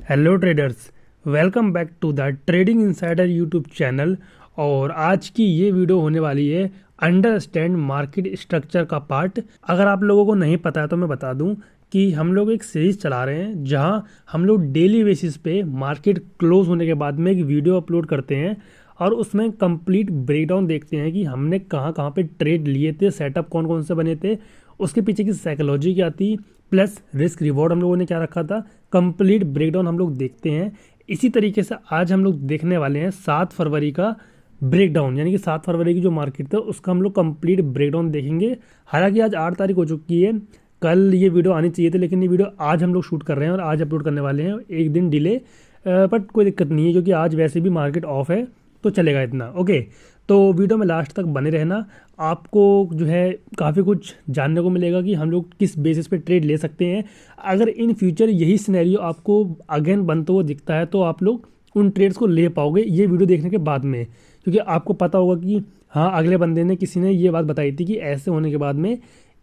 Hello traders, welcome back to the trading insider YouTube channel. और आज की ये वीडियो होने वाली है अंडरस्टैंड मार्केट स्ट्रक्चर का पार्ट। अगर आप लोगों को नहीं पता है तो मैं बता दूं कि हम लोग एक सीरीज चला रहे हैं जहां हम लोग डेली बेसिस पे मार्केट क्लोज होने के बाद में एक वीडियो अपलोड करते हैं और उसमें कंप्लीट ब्रेकडाउन देखते हैं कि हमने कहाँ कहाँ पे ट्रेड लिए थे, सेटअप कौन कौन से बने थे, उसके पीछे की साइकोलॉजी क्या थी, प्लस रिस्क रिवॉर्ड हम लोगों ने क्या रखा था। कंप्लीट ब्रेकडाउन हम लोग देखते हैं। इसी तरीके से आज हम लोग देखने वाले हैं 7 फरवरी का ब्रेकडाउन, यानी कि 7 फरवरी की जो मार्केट था उसका हम लोग कंप्लीट ब्रेकडाउन देखेंगे। हालांकि आज 8 तारीख हो चुकी है, कल ये वीडियो आनी चाहिए थी, लेकिन ये वीडियो आज हम लोग शूट कर रहे हैं और आज अपलोड करने वाले हैं, एक दिन डिले। बट कोई दिक्कत नहीं है क्योंकि आज वैसे भी मार्केट ऑफ है तो चलेगा इतना। ओके, तो वीडियो में लास्ट तक बने रहना। आपको जो है काफ़ी कुछ जानने को मिलेगा कि हम लोग किस बेसिस पे ट्रेड ले सकते हैं। अगर इन फ्यूचर यही सिनेरियो आपको अगेन बनते हुए दिखता है तो आप लोग उन ट्रेड्स को ले पाओगे ये वीडियो देखने के बाद में, क्योंकि आपको पता होगा कि हाँ, अगले बंदे ने किसी ने ये बात बताई थी कि ऐसे होने के बाद में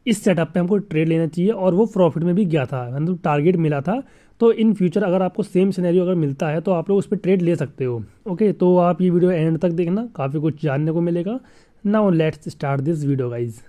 इस सेटअप पे हमको ट्रेड लेना चाहिए और वो प्रॉफिट में भी गया था, मतलब टारगेट मिला था। तो इन फ्यूचर अगर आपको सेम सिनेरियो अगर मिलता है तो आप लोग उस पर ट्रेड ले सकते हो। ओके, तो आप ये वीडियो एंड तक देखना, काफ़ी कुछ जानने को मिलेगा। Now let's start this video guys.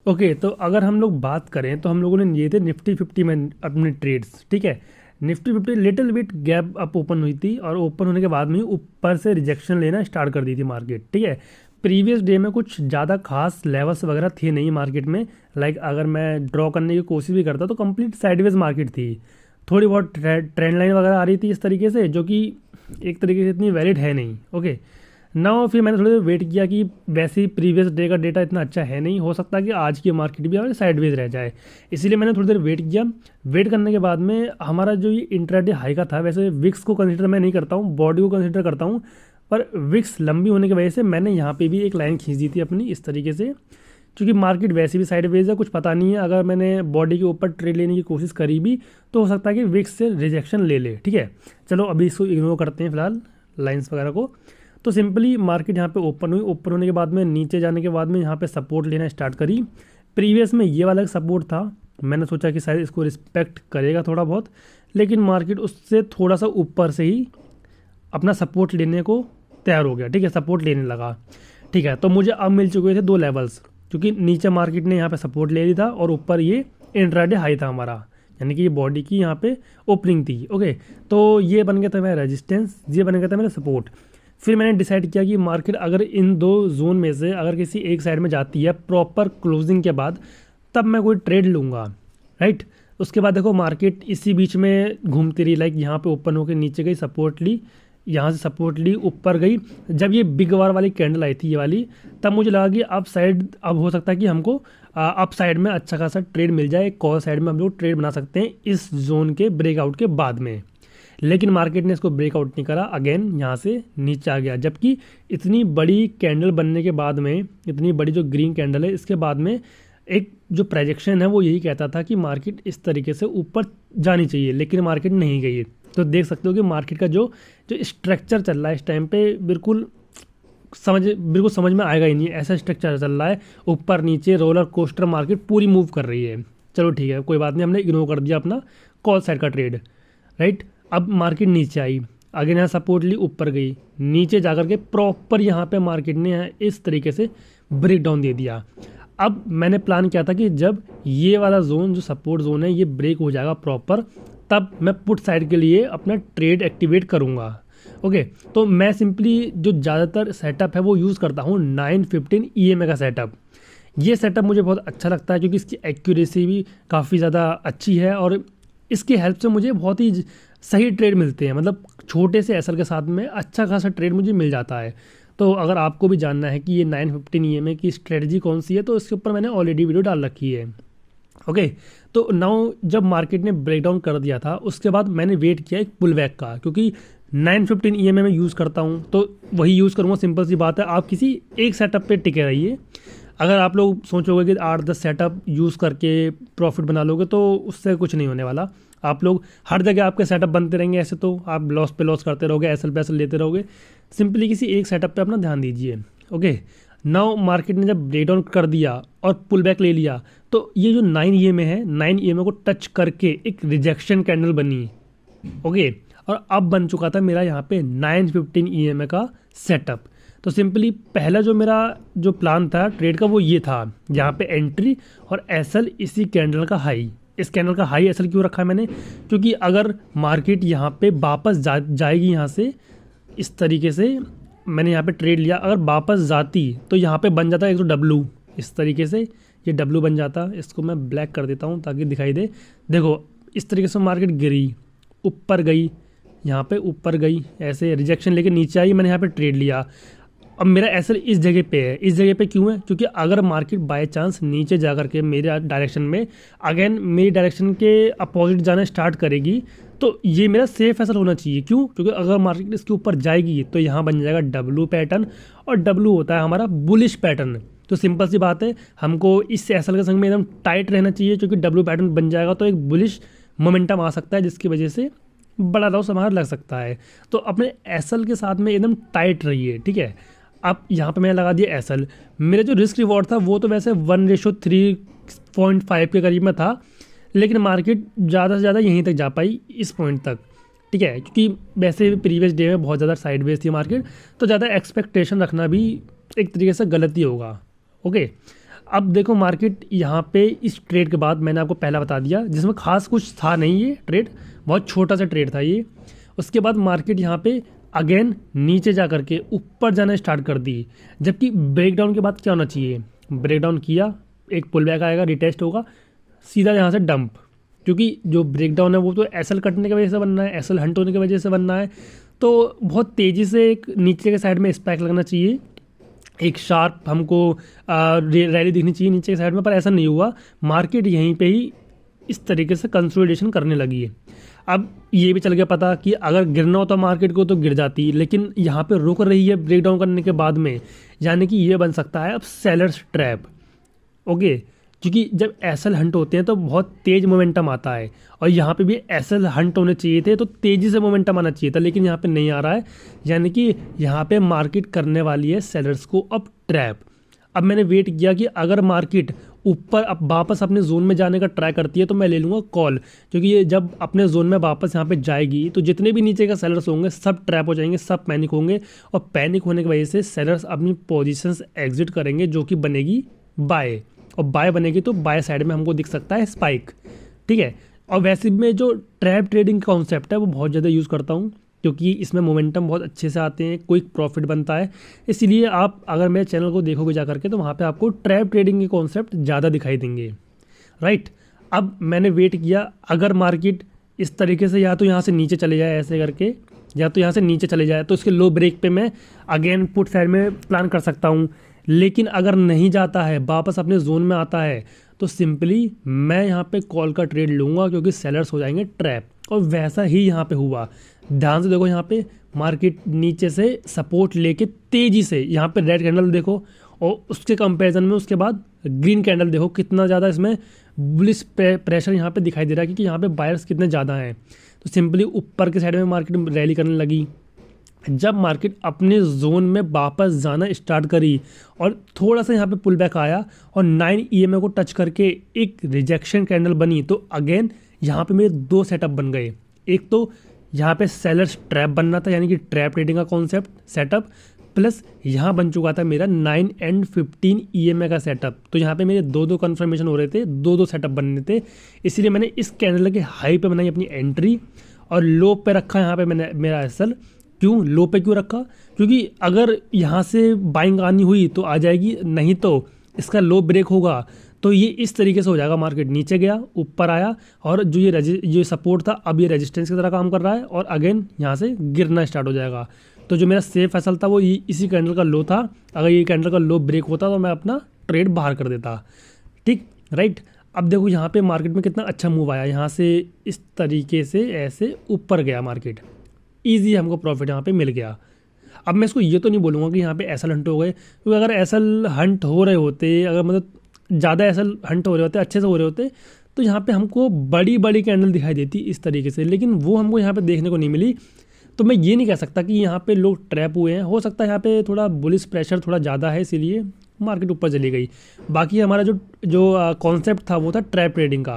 Okay, तो अगर हम लोग बात करें तो हम लोगों ने लिए थे निफ्टी 50 में अपने ट्रेड्स। ठीक है, Nifty 50 little bit gap up open हुई थी और ओपन होने के बाद में ऊपर से रिजेक्शन लेना स्टार्ट कर दी थी मार्केट। ठीक है, प्रीवियस डे में कुछ ज़्यादा खास लेवल्स वगैरह थे नहीं मार्केट में। लाइक अगर मैं ड्रॉ करने की कोशिश भी करता तो कंप्लीट साइडवेज मार्केट थी। थोड़ी बहुत ट्रेंड लाइन वगैरह आ रही थी इस तरीके से, जो कि एक तरीके से इतनी वैलिड है नहीं। ओके, ना फिर मैंने थोड़ी देर वेट किया कि वैसे ही प्रीवियस डे का डेटा इतना अच्छा है नहीं, हो सकता है कि आज की मार्केट भी हमारे साइडवेज रह जाए, इसीलिए मैंने थोड़ी देर वेट किया। वेट करने के बाद में हमारा जो ये इंट्राडे हाई का था, वैसे विक्स को कंसीडर मैं नहीं करता हूँ, बॉडी को कंसीडर करता हूँ, पर विक्स लंबी होने की वजह से मैंने यहाँ पे भी एक लाइन खींच दी थी अपनी इस तरीके से, क्योंकि मार्केट वैसे भी साइडवेज है, कुछ पता नहीं है। अगर मैंने बॉडी के ऊपर ट्रेड लेने की कोशिश करी भी तो हो सकता है कि विक्स से रिजेक्शन ले ले। ठीक है, चलो अभी इसको इग्नोर करते हैं फिलहाल लाइंस वगैरह को। तो सिंपली मार्केट यहाँ पे ओपन हुई, ओपन होने के बाद में नीचे जाने के बाद में यहाँ पे सपोर्ट लेना स्टार्ट करी। प्रीवियस में ये वाला सपोर्ट था, मैंने सोचा कि शायद इसको रिस्पेक्ट करेगा थोड़ा बहुत, लेकिन मार्केट उससे थोड़ा सा ऊपर से ही अपना सपोर्ट लेने को तैयार हो गया। ठीक है, सपोर्ट लेने लगा। ठीक है, तो मुझे अब मिल चुके थे 2 लेवल्स, क्योंकि नीचे मार्केट ने यहाँ पे सपोर्ट ले लिया था और ऊपर ये इंट्राडे हाई था हमारा, यानी कि ये बॉडी की यहाँ पे ओपनिंग थी। ओके, तो ये बन गया था मेरा रेजिस्टेंस, ये बन गया था मेरा सपोर्ट। फिर मैंने डिसाइड किया कि मार्केट अगर इन 2 जोन में से अगर किसी एक साइड में जाती है प्रॉपर क्लोजिंग के बाद, तब मैं कोई ट्रेड लूँगा। राइट, उसके बाद देखो मार्केट इसी बीच में घूमती रही, लाइक यहाँ पे ओपन होकर नीचे गई, सपोर्ट ली, यहाँ से सपोर्ट ली, ऊपर गई। जब ये बिग वार वाली कैंडल आई थी ये वाली, तब मुझे लगा कि अप साइड अब हो सकता है कि हमको अप साइड में अच्छा खासा ट्रेड मिल जाए, कॉल साइड में हम लोग ट्रेड बना सकते हैं इस जोन के ब्रेकआउट के बाद में। लेकिन मार्केट ने इसको ब्रेकआउट नहीं करा, अगेन यहाँ से नीचे आ गया। जबकि इतनी बड़ी कैंडल बनने के बाद में, इतनी बड़ी जो ग्रीन कैंडल है इसके बाद में एक जो प्रोजेक्शन है वो यही कहता था कि मार्केट इस तरीके से ऊपर जानी चाहिए, लेकिन मार्केट नहीं गई। तो देख सकते हो कि मार्केट का जो जो स्ट्रक्चर चल रहा है इस टाइम पे बिल्कुल समझ में आएगा ही नहीं, ऐसा स्ट्रक्चर चल रहा है, ऊपर नीचे रोलर कोस्टर मार्केट पूरी मूव कर रही है। चलो ठीक है, कोई बात नहीं, हमने इग्नोर कर दिया अपना कॉल साइड का ट्रेड। राइट, अब मार्केट नीचे आई, आगे यहाँ सपोर्ट ली, ऊपर गई, नीचे जाकर के प्रॉपर यहाँ पे मार्केट ने इस तरीके से ब्रेक डाउन दे दिया। अब मैंने प्लान किया था कि जब ये वाला जोन जो सपोर्ट जोन है ये ब्रेक हो जाएगा प्रॉपर, तब मैं पुट साइड के लिए अपना ट्रेड एक्टिवेट करूँगा। ओके, तो मैं सिंपली जो ज़्यादातर सेटअप है वो यूज़ करता हूँ 915 EMA का सेटअप। ये सेटअप मुझे बहुत अच्छा लगता है क्योंकि इसकी एक्यूरेसी भी काफ़ी ज़्यादा अच्छी है और इसकी हेल्प से मुझे बहुत ही सही ट्रेड मिलते हैं, मतलब छोटे से एसएल के साथ में अच्छा खासा ट्रेड मुझे मिल जाता है। तो अगर आपको भी जानना है कि ये 915 EMA की स्ट्रेटजी कौन सी है तो इसके ऊपर मैंने ऑलरेडी वीडियो डाल रखी है। ओके, तो नाउ जब मार्केट ने ब्रेकडाउन कर दिया था उसके बाद मैंने वेट किया एक पुल बैक का, क्योंकि 915 EMA में यूज़ करता हूँ तो वही यूज़ करूँगा। सिंपल सी बात है, आप किसी एक सेटअप पे टिके रहिए। अगर आप लोग सोचोगे कि 8-10 सेटअप यूज़ करके प्रॉफिट बना लोगे तो उससे कुछ नहीं होने वाला। आप लोग हर जगह आपके सेटअप बनते रहेंगे, ऐसे तो आप लॉस पे लॉस करते रहोगे, एसएल पे एसएल लेते रहोगे। सिंपली किसी एक सेटअप पे अपना ध्यान दीजिए। ओके, नाउ मार्केट ने जब ब्रेकडाउन कर दिया और पुल बैक ले लिया तो ये जो 9 EMA है, 9 EMA को टच करके एक रिजेक्शन कैंडल बनी, ओके। और अब बन चुका था मेरा यहाँ पे 915 EMA का सेटअप। तो सिंपली पहला जो मेरा जो प्लान था ट्रेड का वो ये था, यहाँ पे एंट्री और एसएल इसी कैंडल का हाई। इस कैंडल का हाई एसएल क्यों रखा है मैंने, क्योंकि अगर मार्केट यहाँ पे वापस जाएगी यहाँ से इस तरीके से, मैंने यहाँ पे ट्रेड लिया, अगर वापस जाती तो यहाँ पे बन जाता एक तो डब्लू, इस तरीके से ये डब्लू बन जाता। इसको मैं ब्लैक कर देता हूँ ताकि दिखाई दे। देखो इस तरीके से मार्केट गिरी, ऊपर गई, यहाँ पे ऊपर गई, ऐसे रिजेक्शन लेके नीचे आई, मैंने यहाँ पे ट्रेड लिया। अब मेरा एसएल इस जगह पे है। इस जगह पे क्यों है, क्योंकि अगर मार्केट बाय चांस नीचे जा कर के मेरे डायरेक्शन में अगेन मेरी डायरेक्शन के अपोजिट जाना स्टार्ट करेगी, तो ये मेरा सेफ एसएल होना चाहिए। क्यों, क्योंकि अगर मार्केट इसके ऊपर जाएगी तो यहाँ बन जाएगा डब्लू पैटर्न, और डब्लू होता है हमारा बुलिश पैटर्न। तो सिंपल सी बात है, हमको इस एसएल के संग में एकदम टाइट रहना चाहिए, क्योंकि डब्लू पैटर्न बन जाएगा तो एक बुलिश मोमेंटम आ सकता है, जिसकी वजह से बड़ा लॉस हमारा लग सकता है। तो अपने एसएल के साथ में एकदम टाइट रहिए, ठीक है। अब यहाँ पे मैंने लगा दिया एसएल। मेरा जो रिस्क रिवॉर्ड था वो तो वैसे 1:3.5 के करीब में था, लेकिन मार्केट ज़्यादा से ज़्यादा यहीं तक जा पाई, इस पॉइंट तक, ठीक है। क्योंकि वैसे भी प्रीवियस डे में बहुत ज़्यादा साइडवेज थी मार्केट, तो ज़्यादा एक्सपेक्टेशन रखना भी एक तरीके से गलती होगा, ओके। अब देखो मार्केट यहाँ पे इस ट्रेड के बाद मैंने आपको पहला बता दिया, जिसमें खास कुछ था नहीं, ये ट्रेड बहुत छोटा सा ट्रेड था ये। उसके बाद मार्केट यहाँ पे अगेन नीचे जा करके ऊपर जाना स्टार्ट कर दी, जबकि ब्रेकडाउन के बाद क्या होना चाहिए, ब्रेकडाउन किया, एक पुल बैक आएगा, रिटेस्ट होगा, सीधा यहाँ से डंप। क्योंकि जो ब्रेकडाउन है वो तो एसएल कटने की वजह से बनना है, एसएल हंट होने की वजह से बनना है, तो बहुत तेज़ी से एक नीचे के साइड में स्पैक लगना चाहिए, एक शार्प हमको रैली दिखनी चाहिए नीचे के साइड में, पर ऐसा नहीं हुआ। मार्केट यहीं पे ही इस तरीके से कंसोलिडेशन करने लगी है। अब ये भी चल गया पता कि अगर गिरना होता मार्केट को तो गिर जाती, लेकिन यहाँ पे रुक रही है ब्रेकडाउन करने के बाद में, यानी कि ये बन सकता है अब सेलर्स ट्रैप, ओके। क्योंकि जब एसएल हंट होते हैं तो बहुत तेज़ मोमेंटम आता है, और यहाँ पे भी एसएल हंट होने चाहिए थे तो तेज़ी से मोमेंटम आना चाहिए था, लेकिन यहाँ पे नहीं आ रहा है, यानी कि यहाँ पे मार्केट करने वाली है सेलर्स को अब ट्रैप। अब मैंने वेट किया कि अगर मार्केट ऊपर अब वापस अपने जोन में जाने का ट्राई करती है तो मैं ले लूँगा कॉल, क्योंकि ये जब अपने जोन में वापस यहाँ पे जाएगी तो जितने भी नीचे का सेलर्स होंगे सब ट्रैप हो जाएंगे, सब पैनिक होंगे, और पैनिक होने की वजह से सेलर्स अपनी पोजीशंस एग्जिट करेंगे, जो कि बनेगी बाय, और बाय बनेगी तो बाय साइड में हमको दिख सकता है स्पाइक, ठीक है। और वैसे में जो ट्रैप ट्रेडिंग कॉन्सेप्ट है वो बहुत ज़्यादा यूज़ करता हूँ, क्योंकि इसमें मोमेंटम बहुत अच्छे से आते हैं, क्विक प्रॉफिट बनता है। इसीलिए आप अगर मेरे चैनल को देखोगे जा करके तो वहाँ पे आपको ट्रैप ट्रेडिंग के कॉन्सेप्ट ज़्यादा दिखाई देंगे, राइट। अब मैंने वेट किया, अगर मार्केट इस तरीके से या तो यहाँ से नीचे चले जाए ऐसे करके, या तो यहाँ से नीचे चले जाए, तो इसके लो ब्रेक पे मैं अगेन पुट साइड में प्लान कर सकता हूँ। लेकिन अगर नहीं जाता है, वापस अपने जोन में आता है, तो सिंपली मैं यहाँ पे कॉल का ट्रेड लूँगा, क्योंकि सेलर्स हो जाएंगे ट्रैप। और वैसा ही यहाँ पे हुआ, ध्यान से देखो, यहाँ पे मार्केट नीचे से सपोर्ट लेके तेज़ी से यहाँ पे रेड कैंडल देखो, और उसके कंपैरिजन में उसके बाद ग्रीन कैंडल देखो, कितना ज़्यादा इसमें बुलिश प्रेशर यहाँ पे दिखाई दे रहा है, क्योंकि यहाँ पे बायर्स कितने ज़्यादा हैं। तो सिंपली ऊपर के साइड में मार्केट रैली करने लगी। जब मार्केट अपने जोन में वापस जाना स्टार्ट करी और थोड़ा सा यहाँ पे पुल बैक आया और 9 EMA को टच करके एक रिजेक्शन कैंडल बनी, तो अगेन यहाँ पे मेरे दो सेटअप बन गए। एक तो यहाँ पे सेलर्स ट्रैप बनना था, यानी कि ट्रैप ट्रेडिंग का कॉन्सेप्ट सेटअप, प्लस यहाँ बन चुका था मेरा 9 and 15 EMA का सेटअप। तो यहाँ पे मेरे दो कन्फर्मेशन हो रहे थे, दो सेटअप बनने थे। इसीलिए मैंने इस कैंडल के हाई पे बनाई अपनी एंट्री और लो पे रखा यहाँ पे मैंने मेरा एसएल। क्यों लो पे क्यों रखा, क्योंकि अगर यहाँ से बाइंग आनी हुई तो आ जाएगी, नहीं तो इसका लो ब्रेक होगा तो ये इस तरीके से हो जाएगा। मार्केट नीचे गया, ऊपर आया, और जो ये सपोर्ट था अब ये रेजिस्टेंस की तरह काम कर रहा है, और अगेन यहाँ से गिरना स्टार्ट हो जाएगा। तो जो मेरा सेफ एसएल था वो इसी कैंडल का लो था। अगर ये कैंडल का लो ब्रेक होता तो मैं अपना ट्रेड बाहर कर देता, ठीक, राइट। अब देखो यहाँ पे मार्केट में कितना अच्छा मूव आया, यहाँ से इस तरीके से ऐसे ऊपर गया मार्केट, ईजी हमको प्रॉफिट यहाँ पे मिल गया। अब मैं इसको ये तो नहीं बोलूँगा कि यहाँ पे एसएल हंट हो गए, क्योंकि अगर एसएल हंट हो रहे होते, अगर मतलब ज़्यादा एसएल हंट हो रहे होते, अच्छे से हो रहे होते, तो यहाँ पे हमको बड़ी बड़ी कैंडल दिखाई देती इस तरीके से, लेकिन वो हमको यहाँ पे देखने को नहीं मिली। तो मैं ये नहीं कह सकता कि यहाँ पे लोग ट्रैप हुए हैं, हो सकता है यहाँ पे थोड़ा बुलिश प्रेशर थोड़ा ज़्यादा है इसीलिए मार्केट ऊपर चली गई। बाकी हमारा जो जो कॉन्सेप्ट था वो था ट्रैप ट्रेडिंग का,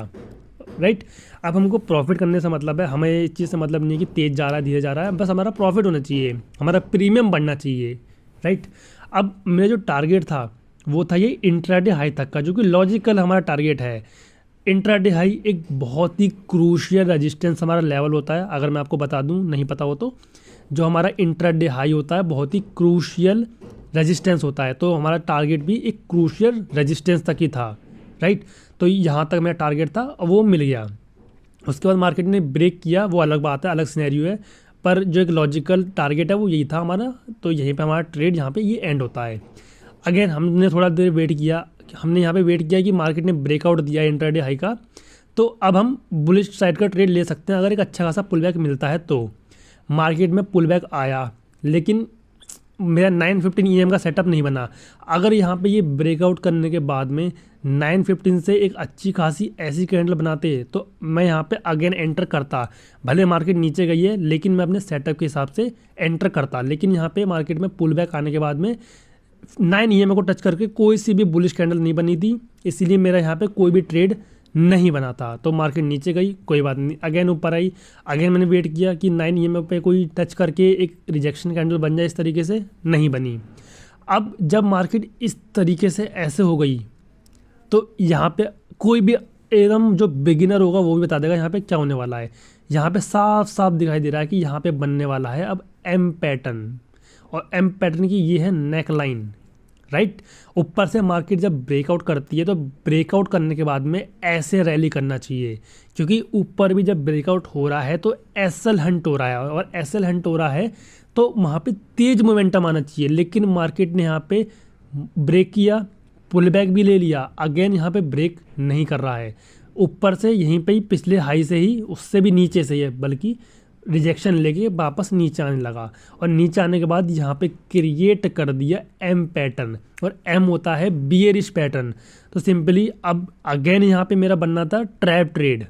राइट। अब हमको प्रॉफिट करने से मतलब है, हमें इस चीज़ से मतलब नहीं है कि तेज़ जा रहा है धीरे जा रहा है, बस हमारा प्रॉफिट होना चाहिए, हमारा प्रीमियम बढ़ना चाहिए, राइट। अब मेरा जो टारगेट था वो था ये इंट्राडे हाई तक का, जो कि लॉजिकल हमारा टारगेट है। इंट्राडे हाई एक बहुत ही क्रूशियल रेजिस्टेंस हमारा लेवल होता है, अगर मैं आपको बता दूं नहीं पता हो तो, जो हमारा इंट्राडे हाई होता है बहुत ही क्रूशियल रेजिस्टेंस होता है, तो हमारा टारगेट भी एक क्रूशियल रेजिस्टेंस तक ही था, राइट। तो यहाँ तक मेरा टारगेट था और वो मिल गया। उसके बाद मार्केट ने ब्रेक किया, वो अलग बात है, अलग सिनेरियो है, पर जो एक लॉजिकल टारगेट है वो यही था हमारा, तो यहीं पे हमारा ट्रेड यहाँ पे ये एंड होता है। अगेन हमने थोड़ा देर वेट किया, हमने यहाँ पे वेट किया कि मार्केट ने ब्रेकआउट दिया इंट्राडे हाई का, तो अब हम बुलिश साइड का ट्रेड ले सकते हैं अगर एक अच्छा खासा पुल बैक मिलता है तो। मार्केट में पुल बैक आया, लेकिन मेरा 915 EM का सेटअप नहीं बना। अगर यहाँ पे ये ब्रेकआउट करने के बाद में 915 से एक अच्छी खासी ऐसी कैंडल बनाते तो मैं यहाँ पे अगेन एंटर करता। भले मार्केट नीचे गई है लेकिन मैं अपने सेटअप के हिसाब से एंटर करता, लेकिन यहाँ पे मार्केट में पुल बैक आने के बाद में 9 EM को टच करके कोई सी भी बुलिश कैंडल नहीं बनी थी, इसीलिए मेरा यहाँ पे कोई भी ट्रेड नहीं बना था। तो मार्केट नीचे गई, कोई बात नहीं, अगेन ऊपर आई, अगेन मैंने वेट किया कि 9 EM पे कोई टच करके एक रिजेक्शन कैंडल बन जाए, इस तरीके से नहीं बनी। अब जब मार्केट इस तरीके से ऐसे हो गई तो यहाँ पे कोई भी एकदम जो बिगिनर होगा वो भी बता देगा यहाँ पे क्या होने वाला है। यहाँ पे साफ साफ दिखाई दे रहा है कि यहाँ पे बनने वाला है अब एम पैटर्न, और एम पैटर्न की ये है नेक लाइन, राइट। ऊपर से मार्केट जब ब्रेकआउट करती है तो ब्रेकआउट करने के बाद में ऐसे रैली करना चाहिए, क्योंकि ऊपर भी जब ब्रेकआउट हो रहा है तो एसएल हंट हो रहा है, और एसएल हंट हो रहा है तो वहाँ पे तेज मोमेंटम आना चाहिए। लेकिन मार्केट ने यहाँ पे ब्रेक किया, पुल बैक भी ले लिया, अगेन यहाँ पे ब्रेक नहीं कर रहा है, ऊपर से यहीं पे ही पिछले हाई से ही, उससे भी नीचे से ही है बल्कि, रिजेक्शन लेके वापस नीचे आने लगा, और नीचे आने के बाद यहाँ पे क्रिएट कर दिया एम पैटर्न, और एम होता है बियरिश पैटर्न। तो सिंपली अब अगेन यहाँ पे मेरा बनना था ट्रैप ट्रेड,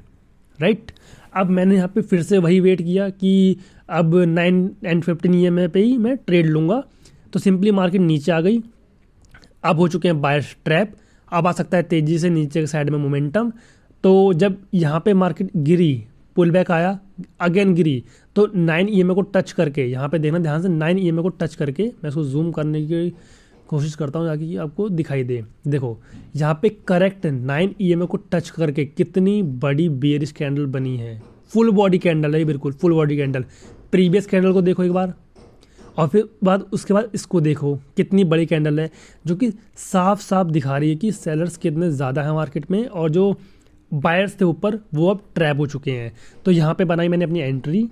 राइट। अब मैंने यहाँ पे फिर से वही वेट किया कि अब 9 and 15 EM पे ही मैं ट्रेड लूँगा, तो सिंपली मार्केट नीचे आ गई। अब हो चुके हैं बायर्स ट्रैप, अब आ सकता है तेज़ी से नीचे के साइड में मोमेंटम। तो जब यहाँ पे मार्केट गिरी, पुल बैक आया, अगेन गिरी, तो 9 EM को टच करके, यहाँ पे देखना ध्यान से, 9 EM को टच करके, मैं इसको जूम करने की कोशिश करता हूँ ताकि आपको दिखाई दे। देखो यहाँ पे करेक्ट 9 EM को टच करके कितनी बड़ी बेयरिश कैंडल बनी है, फुल बॉडी कैंडल है, बिल्कुल full body candle. Previous candle को देखो एक बार, और फिर उसके बाद इसको देखो कितनी बड़ी कैंडल है, जो कि साफ साफ दिखा रही है कि सेलर्स कितने ज़्यादा हैं मार्केट में, और जो बायर्स थे ऊपर वो अब ट्रैप हो चुके हैं। तो यहाँ पे बनाई मैंने अपनी एंट्री,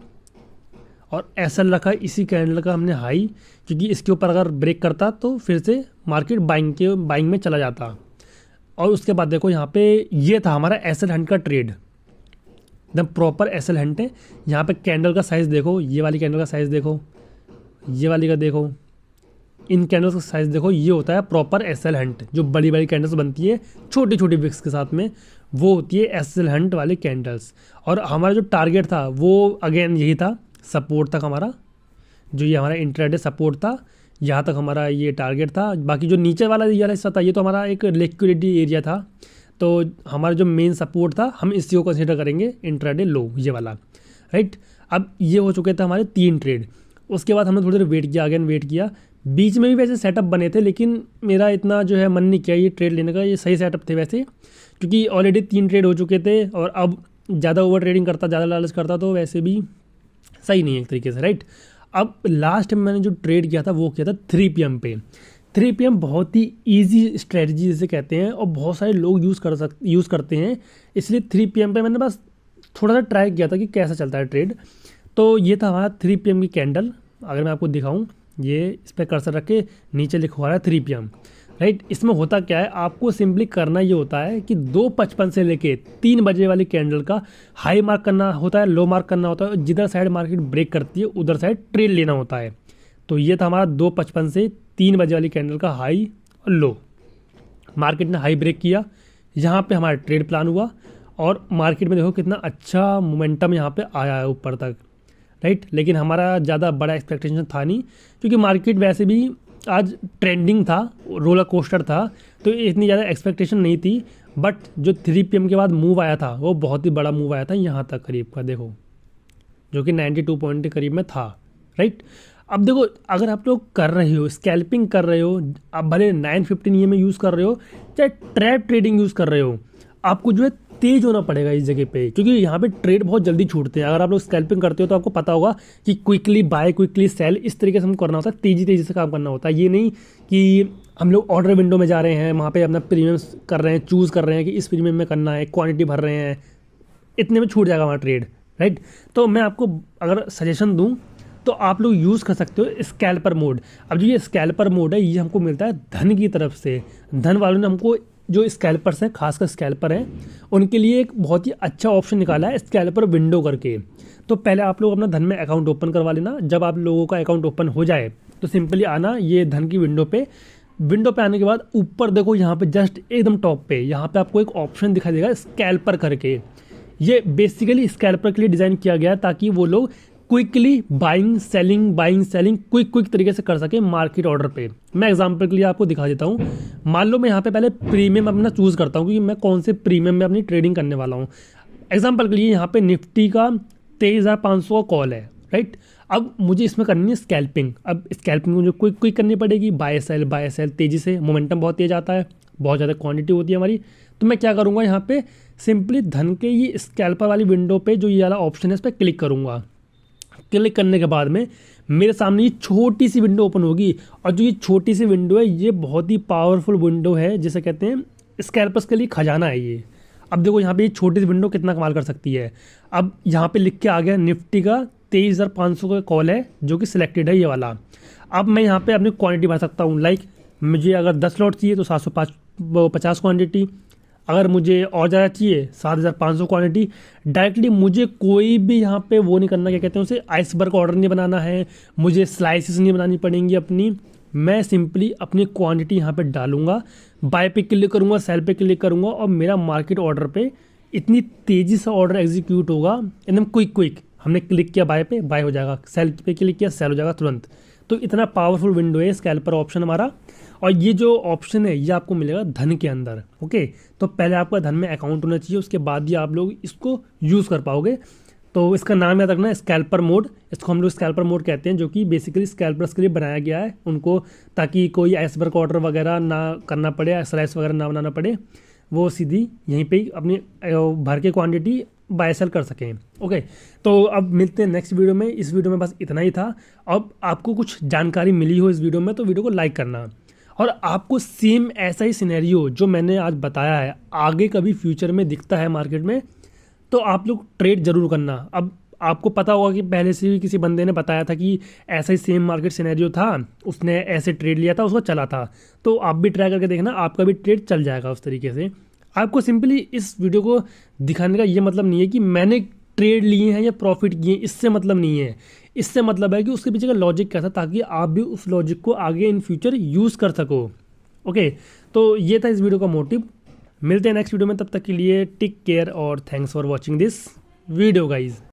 और एसएल रखा इसी कैंडल का हमने हाई, क्योंकि इसके ऊपर अगर ब्रेक करता तो फिर से मार्केट बाइंग में चला जाता। और उसके बाद देखो यहाँ पे ये था हमारा एसएल हंट का ट्रेड, एकदम प्रॉपर एसएल हंट है। यहाँ पे कैंडल का साइज़ देखो, ये वाली कैंडल का साइज़ देखो, ये वाली का देखो, इन कैंडल्स का साइज़ देखो, ये होता है प्रॉपर एसएल हंट। जो बड़ी बड़ी कैंडल्स बनती है छोटी छोटी विक्स के साथ में, वो होती है एसएल हंट वाली कैंडल्स। और हमारा जो टारगेट था वो अगेन यही था, सपोर्ट तक हमारा, जो ये हमारा इंट्राडे सपोर्ट था, यहाँ तक हमारा ये टारगेट था। बाकी जो नीचे वाला ये वाला हिस्सा था ये तो हमारा एक लिक्विडिटी एरिया था, तो हमारा जो मेन सपोर्ट था हम इसी को कंसीडर करेंगे इंट्राडे लो, ये वाला, राइट। अब ये हो चुके थे हमारे 3 ट्रेड। उसके बाद हमने थोड़ी देर वेट किया, अगेन वेट किया, बीच में भी वैसे सेटअप बने थे, लेकिन मेरा इतना जो है मन नहीं किया ये ट्रेड लेने का। ये सही सेटअप थे वैसे, क्योंकि ऑलरेडी 3 ट्रेड हो चुके थे, और अब ज़्यादा ओवर ट्रेडिंग करता, ज़्यादा लालच करता तो वैसे भी सही नहीं है एक तरीके से, राइट। अब लास्ट में मैंने जो ट्रेड किया था वो किया था 3 PM पे। 3 PM बहुत ही ईजी स्ट्रेटजी जिसे कहते हैं, और बहुत सारे लोग यूज़ करते हैं, इसलिए 3 PM पे मैंने बस थोड़ा सा ट्राई किया था कि कैसा चलता है ट्रेड। तो ये था हमारा 3 PM की कैंडल। अगर मैं आपको दिखाऊं, ये इस पर कर्सर रख के नीचे लिखा हुआ है 3 PM, राइट। इसमें होता क्या है, आपको सिंपली करना ये होता है कि 2:55 से लेके 3 बजे वाली कैंडल का हाई मार्क करना होता है, लो मार्क करना होता है, जिधर साइड मार्केट ब्रेक करती है उधर साइड ट्रेड लेना होता है। तो ये था हमारा 2:55 से 3 बजे वाली कैंडल का हाई और लो। मार्केट ने हाई ब्रेक किया, यहाँ पे हमारा ट्रेड प्लान हुआ, और मार्केट में देखो कितना अच्छा मोमेंटम यहाँ पे आया है ऊपर तक, राइट। लेकिन हमारा ज़्यादा बड़ा एक्सपेक्टेशन था नहीं, क्योंकि मार्केट वैसे भी आज ट्रेंडिंग था, रोलर कोस्टर था, तो इतनी ज़्यादा एक्सपेक्टेशन नहीं थी। बट जो 3 PM के बाद मूव आया था वो बहुत ही बड़ा मूव आया था यहाँ तक करीब का, देखो, जो कि 92 पॉइंट के करीब में था, राइट। अब देखो, अगर आप लोग कर रहे हो, स्कैल्पिंग कर रहे हो, आप भले 915 EMA यूज़ कर रहे हो, चाहे ट्रैप ट्रेडिंग यूज़ कर रहे हो, आपको जो है तेज होना पड़ेगा इस जगह पे, क्योंकि यहाँ पे ट्रेड बहुत जल्दी छूटते हैं। अगर आप लोग स्कैल्पिंग करते हो तो आपको पता होगा कि क्विकली बाय क्विकली सेल इस तरीके से हमको करना होता है, तेज़ी से काम करना होता है। ये नहीं कि हम लोग ऑर्डर विंडो में जा रहे हैं, वहाँ पे अपना प्रीमियम कर रहे हैं, चूज़ कर रहे हैं कि इस प्रीमियम में करना है, क्वांटिटी भर रहे हैं, इतने में छूट जाएगा हमारा ट्रेड, राइट। तो मैं आपको अगर सजेशन दूँ तो आप लोग यूज़ कर सकते हो स्कैल्पर मोड। अब जो ये स्कैल्पर मोड है ये हमको मिलता है धन की तरफ से। धन वालों ने हमको, जो स्कैल्पर्स हैं, खासकर स्कैल्पर हैं, उनके लिए एक बहुत ही अच्छा ऑप्शन निकाला है स्कैल्पर विंडो करके। तो पहले आप लोग अपना धन में अकाउंट ओपन करवा लेना। जब आप लोगों का अकाउंट ओपन हो जाए तो सिंपली आना ये धन की विंडो पे। विंडो पे आने के बाद ऊपर देखो, यहाँ पे जस्ट एकदम टॉप पे यहाँ पे आपको एक ऑप्शन दिखाई देगा स्कैल्पर करके। ये बेसिकली स्कैल्पर के लिए डिज़ाइन किया गया है ताकि वो लोग क्विकली बाइंग सेलिंग क्विक तरीके से कर सके मार्केट ऑर्डर पे। मैं एग्जांपल के लिए आपको दिखा देता हूँ। मान लो मैं यहाँ पे पहले प्रीमियम अपना चूज़ करता हूँ, क्योंकि मैं कौन से प्रीमियम में अपनी ट्रेडिंग करने वाला हूँ। एग्जांपल के लिए यहाँ पे निफ्टी का 23,500 का कॉल है, राइट। अब मुझे इसमें करनी है स्कैल्पिंग। अब स्कैल्पिंग मुझे क्विक करनी पड़ेगी, बाय सेल तेज़ी से, मोमेंटम बहुत तेज आता है, बहुत ज़्यादा क्वांटिटी होती है हमारी। तो मैं क्या करूँगा, यहाँ पे सिंपली धन के ये स्कैल्पर वाली विंडो पे जो ये वाला ऑप्शन है इस पर क्लिक करूँगा। क्लिक करने के बाद में मेरे सामने ये छोटी सी विंडो ओपन होगी, और जो ये छोटी सी विंडो है ये बहुत ही पावरफुल विंडो है, जिसे कहते हैं स्कैल्पर्स के लिए खजाना है ये। अब देखो यहाँ पे ये छोटी सी विंडो कितना कमाल कर सकती है। अब यहाँ पे लिख के आ गया निफ्टी का 23,500 का कॉल है, जो कि सिलेक्टेड है ये वाला। अब मैं यहाँ पे अपनी क्वांटिटी भर सकता हूँ। लाइक मुझे अगर 10 लॉट चाहिए तो 750 क्वांटिटी, अगर मुझे और ज़्यादा चाहिए 7,500 क्वांटिटी। डायरेक्टली मुझे कोई भी यहाँ पे वो नहीं करना, क्या कहते हैं उसे, आइसबर्ग ऑर्डर नहीं बनाना है, मुझे स्लाइसेस नहीं बनानी पड़ेंगी अपनी। मैं सिंपली अपनी क्वांटिटी यहाँ पे डालूंगा, बाय पे क्लिक करूँगा, सेल पे क्लिक करूँगा, और मेरा मार्केट ऑर्डर पे इतनी तेज़ी से ऑर्डर एग्जीक्यूट होगा, एकदम क्विक। हमने क्लिक किया बाय पे, बाय हो जाएगा, सेल पे क्लिक किया, सेल हो जाएगा तुरंत। तो इतना पावरफुल विंडो है स्कैल्पर ऑप्शन हमारा। और ये जो ऑप्शन है ये आपको मिलेगा धन के अंदर, ओके। तो पहले आपका धन में अकाउंट होना चाहिए, उसके बाद ही आप लोग इसको यूज़ कर पाओगे। तो इसका नाम याद रखना है स्कैल्पर मोड। इसको हम लोग स्कैल्पर मोड कहते हैं, जो कि बेसिकली स्कैल्पर्स के लिए बनाया गया है उनको, ताकि कोई आइसबर्ग ऑर्डर वगैरह ना करना पड़े, स्लाइस वगैरह ना बनाना पड़े, वो सीधी यहीं पे ही अपनी भर के क्वांटिटी बाय सेल कर सकें, ओके। तो अब मिलते हैं नेक्स्ट वीडियो में। इस वीडियो में बस इतना ही था। अब आपको कुछ जानकारी मिली हो इस वीडियो में तो वीडियो को लाइक करना, और आपको सेम ऐसा ही सिनेरियो जो मैंने आज बताया है आगे कभी फ्यूचर में दिखता है मार्केट में, तो आप लोग ट्रेड जरूर करना। अब आपको पता होगा कि पहले से भी किसी बंदे ने बताया था कि ऐसा ही सेम मार्केट सिनेरियो था, उसने ऐसे ट्रेड लिया था, उसको चला था। तो आप भी ट्राई करके देखना, आपका भी ट्रेड चल जाएगा उस तरीके से। आपको सिंपली इस वीडियो को दिखाने का ये मतलब नहीं है कि मैंने ट्रेड लिए हैं या प्रॉफिट किए हैं, इससे मतलब नहीं है। इससे मतलब है कि उसके पीछे का लॉजिक क्या था, ताकि आप भी उस लॉजिक को आगे इन फ्यूचर यूज़ कर सको, ओके। तो ये था इस वीडियो का मोटिव। मिलते हैं नेक्स्ट वीडियो में, तब तक के लिए टेक केयर और thanks for watching this video guys.